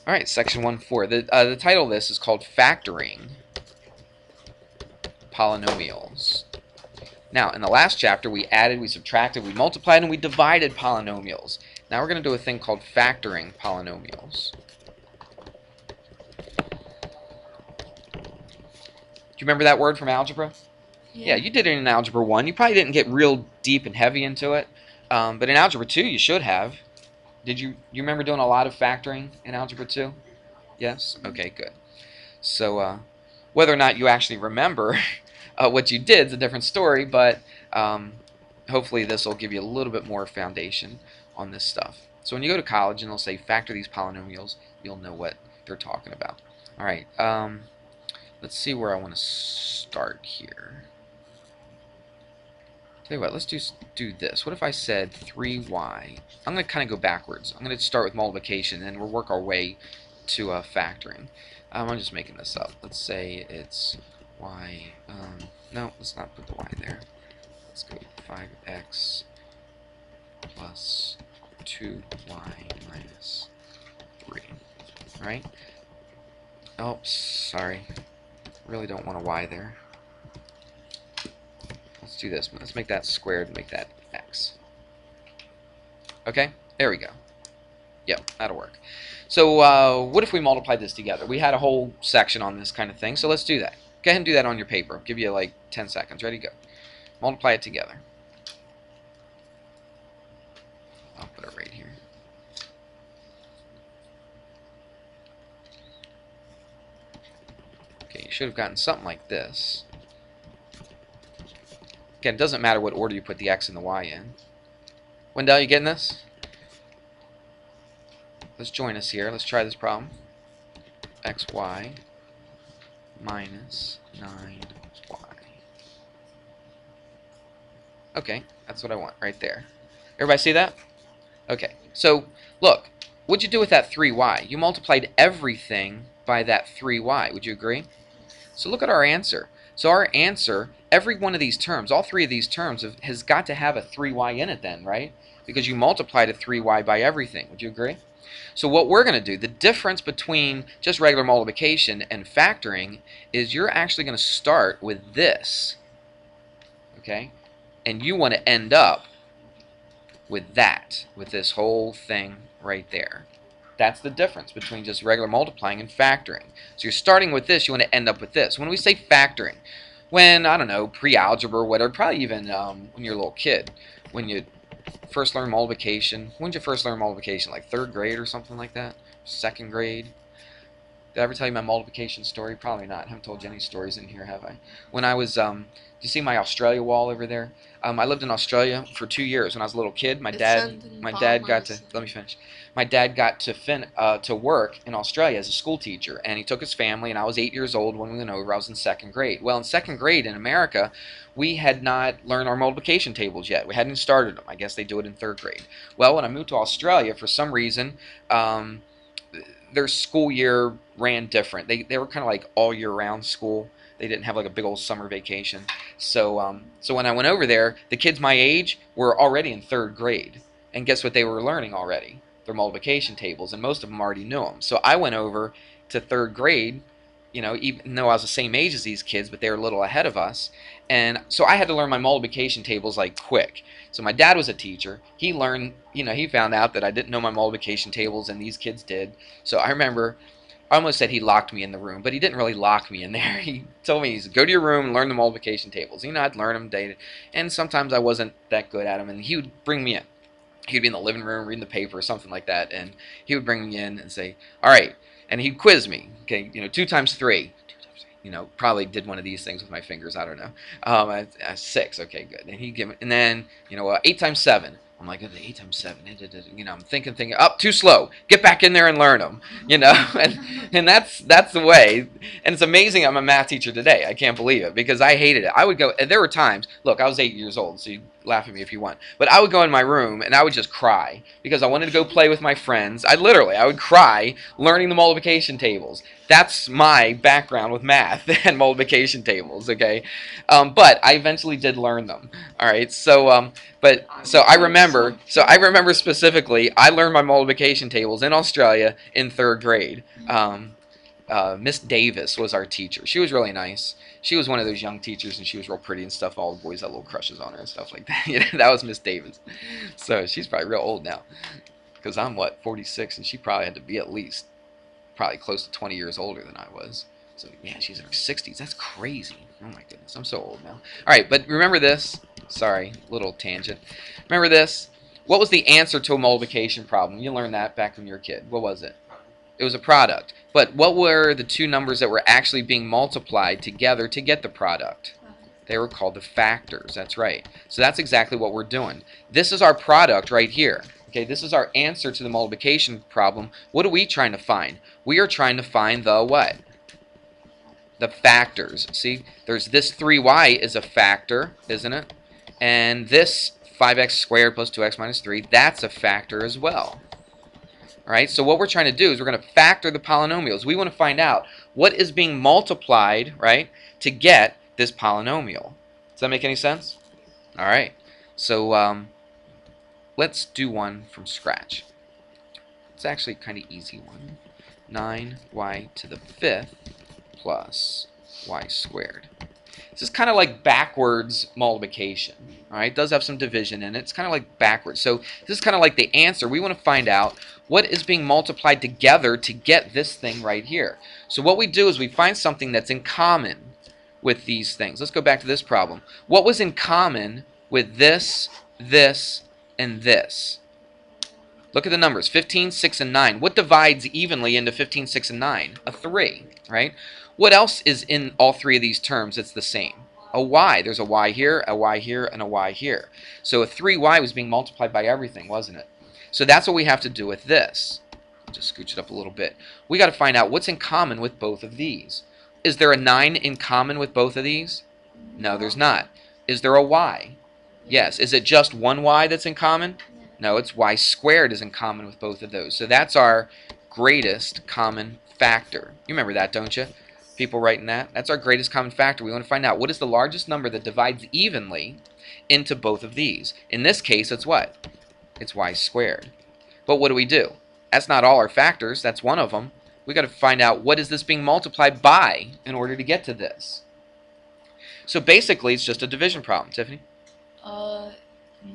All right, section 1.4. The title of this is called Factoring Polynomials. Now, in the last chapter, we added, we subtracted, we multiplied, and we divided polynomials. Now we're going to do a thing called factoring polynomials. Do you remember that word from algebra? Yeah, you did it in Algebra 1. You probably didn't get real deep and heavy into it, but in Algebra 2 you should have. Did you remember doing a lot of factoring in Algebra 2? Yes? Okay, good. So whether or not you actually remember what you did is a different story, but hopefully this will give you a little bit more foundation on this stuff. So when you go to college and they'll say factor these polynomials, you'll know what they're talking about. All right, let's see where I want to start here. Tell you what, let's do this. What if I said 3y? I'm going to kind of go backwards. I'm going to start with multiplication, and we'll work our way to factoring. I'm just making this up. Let's say it's y. No, let's not put the y there. Let's go 5x plus 2y minus 3. All right? Oh, sorry. Really don't want a y there. Let's do this. Let's make that squared and make that x. Okay? There we go. Yep, that'll work. So what if we multiplied this together? We had a whole section on this kind of thing, so let's do that. Go ahead and do that on your paper. I'll give you like 10 seconds. Ready, go. Multiply it together. I'll put it right here. Okay, you should have gotten something like this. Again, it doesn't matter what order you put the x and the y in. Wendell, you getting this? Let's join us here. Let's try this problem. xy minus 9y. Okay, that's what I want right there. Everybody see that? Okay, so look, what'd you do with that 3y? You multiplied everything by that 3y. Would you agree? So look at our answer. So our answer, every one of these terms, all three of these terms has got to have a 3y in it then, right? Because you multiplied a 3y by everything. Would you agree? So what we're going to do, the difference between just regular multiplication and factoring is you're actually going to start with this, okay? And you want to end up with that, with this whole thing right there. That's the difference between just regular multiplying and factoring. So you're starting with this, you want to end up with this. When we say factoring, when, I don't know, pre-algebra or whatever, probably even when you're a little kid, when you first learn multiplication. When did you first learn multiplication? Like 3rd grade or something like that? 2nd grade? Did I ever tell you my multiplication story? Probably not. I haven't told you any stories in here, have I? When I was, do you see my Australia wall over there? I lived in Australia for 2 years when I was a little kid. My dad got to, let me finish. My dad got to work in Australia as a school teacher, and he took his family, and I was 8 years old when we went over. I was in 2nd grade. Well, in 2nd grade in America, we had not learned our multiplication tables yet. We hadn't started them. I guess they do it in 3rd grade. Well, when I moved to Australia, for some reason, their school year ran different. They were kind of like all year round school. They didn't have like a big old summer vacation. So so when I went over there, the kids my age were already in 3rd grade. And guess what they were learning already? Their multiplication tables, and most of them already knew them. So I went over to 3rd grade, you know, even though I was the same age as these kids, but they were a little ahead of us. And so I had to learn my multiplication tables like quick. So my dad was a teacher. He learned, you know, he found out that I didn't know my multiplication tables, and these kids did. So I remember, I almost said he locked me in the room, but he didn't really lock me in there. He told me, he said, go to your room and learn the multiplication tables. You know, I'd learn them daily, and sometimes I wasn't that good at them, and he would bring me in. He'd be in the living room reading the paper or something like that, and he would bring me in and say, all right, and he'd quiz me, okay, you know, 2 times 3. You know, probably did one of these things with my fingers, I don't know. 6, okay, good. And he'd give me, and then, you know, 8 times 7. I'm like, 8 times 7, you know, I'm thinking, up, too slow. Get back in there and learn them, you know, and that's the way. And it's amazing I'm a math teacher today. I can't believe it, because I hated it. I would go, and there were times, look, I was 8 years old, so laugh at me if you want. But I would go in my room and I would just cry because I wanted to go play with my friends. I would cry learning the multiplication tables. That's my background with math and multiplication tables, okay? But I eventually did learn them. All right, so I remember specifically I learned my multiplication tables in Australia in 3rd grade. Miss Davis was our teacher. She was really nice. She was one of those young teachers, and she was real pretty and stuff. All the boys had little crushes on her and stuff like that. You know, that was Miss Davis. So she's probably real old now, because I'm, 46, and she probably had to be at least probably close to 20 years older than I was. So, yeah, she's in her 60s. That's crazy. Oh, my goodness. I'm so old now. All right, but remember this. Sorry, little tangent. Remember this. What was the answer to a multiplication problem? You learned that back when you were a kid. What was it? It was a product. But what were the two numbers that were actually being multiplied together to get the product? They were called the factors. That's right. So that's exactly what we're doing. This is our product right here. Okay, this is our answer to the multiplication problem. What are we trying to find? We are trying to find the what? The factors. See, there's this 3y is a factor, isn't it? And this 5x squared plus 2x minus 3, that's a factor as well. All right, so what we're trying to do is we're going to factor the polynomials. We want to find out what is being multiplied, right, to get this polynomial. Does that make any sense? All right, so let's do one from scratch. It's actually a kind of easy one. 9y to the 5th plus y squared. This is kind of like backwards multiplication. All right, it does have some division in it. It's kind of like backwards. So this is kind of like the answer. We want to find out what is being multiplied together to get this thing right here. So what we do is we find something that's in common with these things. Let's go back to this problem. What was in common with this, this, and this? Look at the numbers, 15, 6, and 9. What divides evenly into 15, 6, and 9? A 3, right? What else is in all three of these terms that's the same? A y. There's a y here, and a y here. So a 3y was being multiplied by everything, wasn't it? So that's what we have to do with this. Just scooch it up a little bit. We got to find out what's in common with both of these. Is there a 9 in common with both of these? No, there's not. Is there a y? Yes. Is it just one y that's in common? No, it's y squared is in common with both of those. So that's our greatest common factor. You remember that, don't you? People writing that? That's our greatest common factor. We want to find out what is the largest number that divides evenly into both of these. In this case, it's what? It's y squared. But what do? That's not all our factors. That's one of them. We got to find out what is this being multiplied by in order to get to this. So basically, it's just a division problem. Tiffany?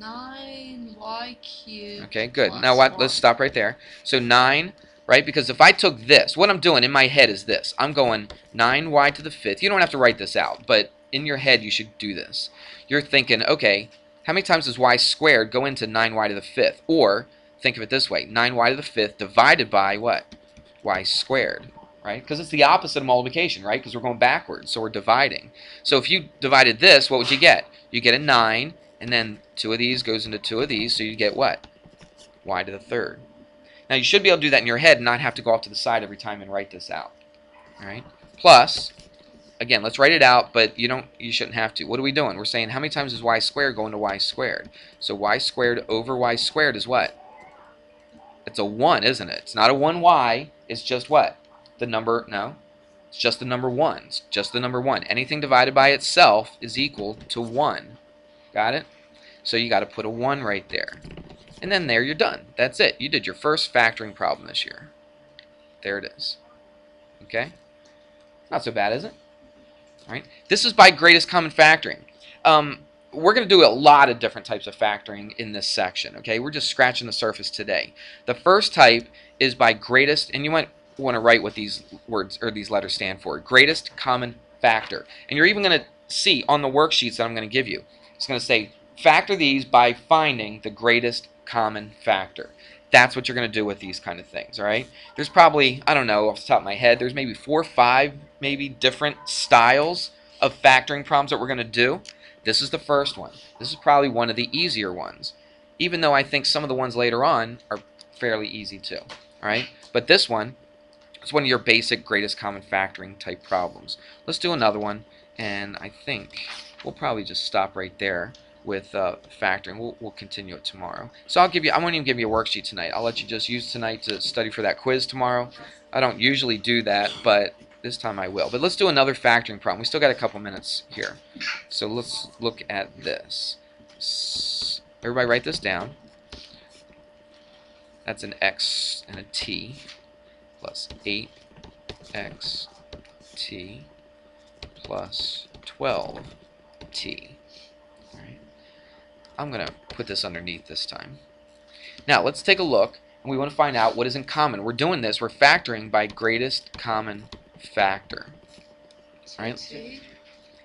9y cubed. Okay, good. Now what? Let's stop right there. So 9, right? Because if I took this, what I'm doing in my head is this. I'm going 9y to the 5th. You don't have to write this out, but in your head you should do this. You're thinking, okay, how many times does y squared go into 9y to the 5th? Or, think of it this way, 9y to the 5th divided by what? Y squared, right? Because it's the opposite of multiplication, right? Because we're going backwards, so we're dividing. So if you divided this, what would you get? You get a 9, and then 2 of these goes into 2 of these, so you get what? Y to the 3rd. Now you should be able to do that in your head and not have to go off to the side every time and write this out. All right? Plus, again, let's write it out, but you shouldn't have to. What are we doing? We're saying how many times does y squared go into y squared? So y squared over y squared is what? It's a 1, isn't it? It's not a 1y. It's just what? The number, no. It's just the number 1. It's just the number 1. Anything divided by itself is equal to 1. Got it? So you got to put a 1 right there. And then there you're done. That's it. You did your first factoring problem this year. There it is. Okay? Not so bad, is it? All right. This is by greatest common factoring. We're going to do a lot of different types of factoring in this section. Okay? We're just scratching the surface today. The first type is by greatest, and you might want to write what these words or these letters stand for. Greatest common factor. And you're even going to see on the worksheets that I'm going to give you. It's going to say factor these by finding the greatest common factor. That's what you're going to do with these kind of things, all right? There's probably, I don't know, off the top of my head, there's maybe 4 or 5 maybe different styles of factoring problems that we're going to do. This is the first one. This is probably one of the easier ones, even though I think some of the ones later on are fairly easy too, all right? But this one is one of your basic greatest common factoring type problems. Let's do another one, and I think we'll probably just stop right there. with factoring. We'll continue it tomorrow. So I won't even give you a worksheet tonight. I'll let you just use tonight to study for that quiz tomorrow. I don't usually do that, but this time I will. But let's do another factoring problem. We still got a couple minutes here. So let's look at this. Everybody write this down. That's an x and a t plus 8xt plus 12t. Alright. I'm going to put this underneath this time. Now, let's take a look, and we want to find out what is in common. We're doing this, we're factoring by greatest common factor. Alright?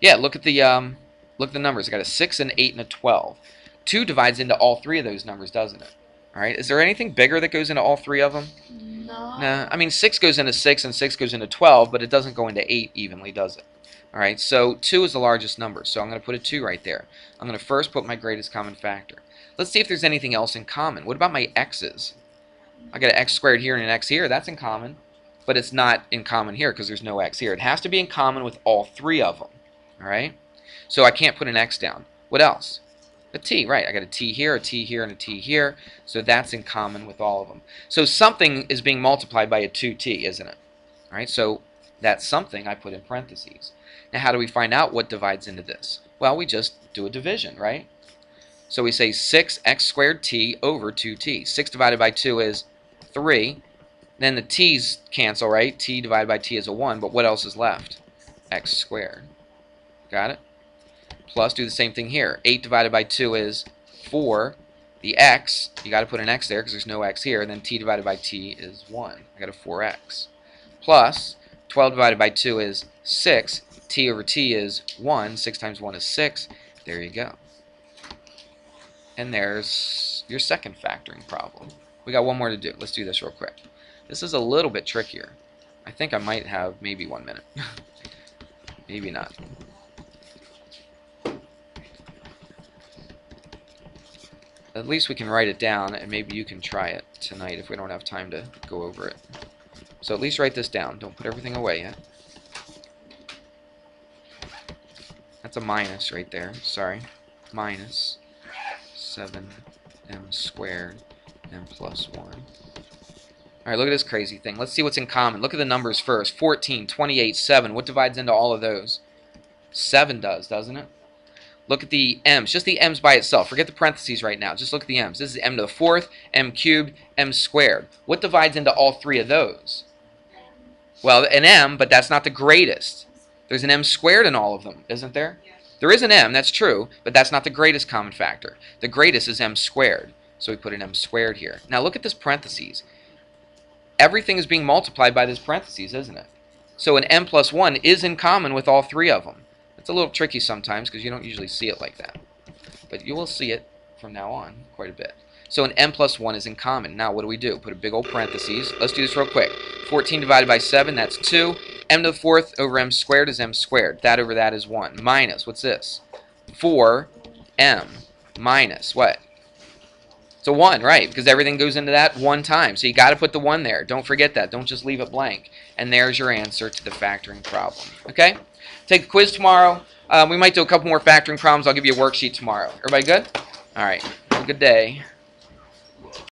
Yeah, look at the numbers. I got a 6, an 8, and a 12. 2 divides into all three of those numbers, doesn't it? Alright, is there anything bigger that goes into all three of them? No. Nah, I mean 6 goes into 6 and 6 goes into 12, but it doesn't go into 8 evenly, does it? Alright, so 2 is the largest number, so I'm going to put a 2 right there. I'm going to first put my greatest common factor. Let's see if there's anything else in common. What about my x's? I got an x squared here and an x here. That's in common, but it's not in common here because there's no x here. It has to be in common with all three of them. Alright, so I can't put an x down. What else? A t, right. I got a t here, a t here, and a t here, so that's in common with all of them. So something is being multiplied by a 2t, isn't it? Alright, so that something I put in parentheses. Now how do we find out what divides into this? Well, we just do a division, right? So we say 6x squared t over 2t. 6 divided by 2 is 3. Then the t's cancel, right? T divided by t is a 1, but what else is left? X squared. Got it? Plus, do the same thing here. 8 divided by 2 is 4. The x, you got to put an x there because there's no x here. And then t divided by t is 1. I got a 4x. Plus, 12 divided by 2 is 6. T over t is 1. 6 times 1 is 6. There you go. And there's your second factoring problem. We got one more to do. Let's do this real quick. This is a little bit trickier. I think I might have maybe 1 minute. Maybe not. At least we can write it down, and maybe you can try it tonight if we don't have time to go over it. So at least write this down. Don't put everything away yet. That's a minus right there. Sorry. Minus 7m squared m plus 1. Alright, look at this crazy thing. Let's see what's in common. Look at the numbers first. 14, 28, 7. What divides into all of those? 7 does, doesn't it? Look at the m's. Just the m's by itself. Forget the parentheses right now. Just look at the m's. This is m to the 4th, m cubed, m squared. What divides into all three of those? Well, an m, but that's not the greatest. There's an m squared in all of them, isn't there? There is an m, that's true, but that's not the greatest common factor. The greatest is m squared, so we put an m squared here. Now look at this parentheses. Everything is being multiplied by this parentheses, isn't it? So an m plus 1 is in common with all three of them. It's a little tricky sometimes because you don't usually see it like that. But you will see it from now on quite a bit. So an m plus 1 is in common. Now what do? Put a big old parentheses. Let's do this real quick. 14 divided by 7, that's 2. M to the 4th over m squared is m squared. That over that is 1. Minus, what's this? 4m minus what? It's a 1, right? Because everything goes into that one time. So you got to put the 1 there. Don't forget that. Don't just leave it blank. And there's your answer to the factoring problem. Okay? Take the quiz tomorrow. We might do a couple more factoring problems. I'll give you a worksheet tomorrow. Everybody good? All right. Have a good day.